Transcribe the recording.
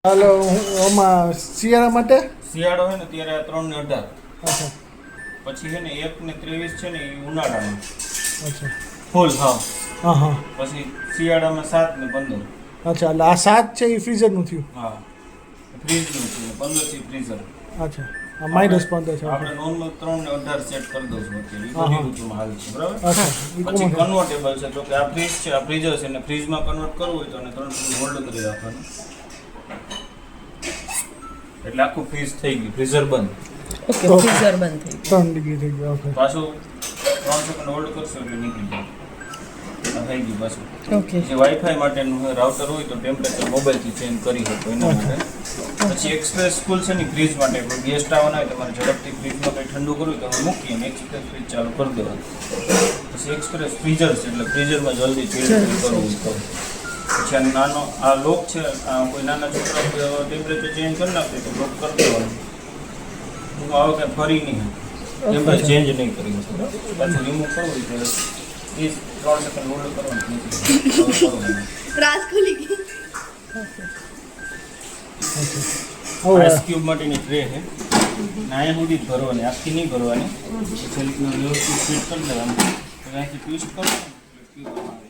હાલો આમાં શિયાળા માટે શિયાળો છે ને ત્યારે 3 ને 18. અચ્છા પછી છે ને 1 ને 23 છે ને એ ઉનાળામાં અચ્છા ફૂલ હા. હા હા પછી શિયાળામાં 7 ને 15. અચ્છા એટલે આ 7 છે એ ફ્રીઝરનું થયું. હા ફ્રીજનું છે 15 થી ફ્રીઝર. અચ્છા આ -15 છે. આપણે નોર્મલ 3 ને 18 સેટ કરી દઉં છું અત્યારે. હા, બધી હા. ઋતુમાં હાલ છે બરાબર. અચ્છા પછી કન્વર્ટેબલ છે તો કે આ ફ્રીજ છે આ ફ્રીઝર છે ને ફ્રીજમાં કન્વર્ટ કરવું હોય તો અને 3 સુધી હોલ્ડ કરી રાખવાનું એટલે આખું ફ્રીઝ થઈ ગયું ફ્રીઝર બંધ. ઓકે ફ્રીઝર બંધ થઈ 3 ડિગ્રી થઈ ગયું. ઓકે પાછું 3 સેકન્ડ હોલ્ડ કરશો એટલે નીકળી જાય. આ થઈ ગયું પાછું. ઓકે જે વાઈફાઈ માટેનું રાઉટર હોય તો ટેમ્પરેચર મોબાઈલથી ચેન્જ કરી શકો એના માટે. પછી એક્સપ્રેસ સ્કૂલ છે ને ફ્રીજ માટે કોઈ ગેસ્ટ આવવાના હોય તમારે ઝડપથી ફ્રીજમાં કંઈ ઠંડુ કરવું હોય તો અમે મૂકીએ અને એક્સપ્રેસ ફ્રીજ ચાલુ કરી દેવાનું. પછી એક્સપ્રેસ ફ્રીઝર છે એટલે ફ્રીઝરમાં જલ્દી ચીલ કરવું તો. પછી આ નાનો આ લોક છે કોઈ નાના છોકરા ટેમ્પરેચર ચેન્જ કરી નાખે તો લોક કરી દેવાનું. હું આવે કે ફરી નહીં ટેમ્પરેચર ચેન્જ નહીં કરી શકો. પાછું રિમૂવ કરવું હોય તો 3 સેકન્ડ હોલ્ડ કરવાનું. રાત ખુલી ગઈ. આઈસ ક્યુબ માટેની ટ્રે છે નાયા સુધી જ ભરવાની આખી નહીં ભરવાની. પછી વ્યવસ્થિત ફિટ કરી દેવાનું. અહીંથી ટ્વિસ્ટ કરવાનું ક્યુબ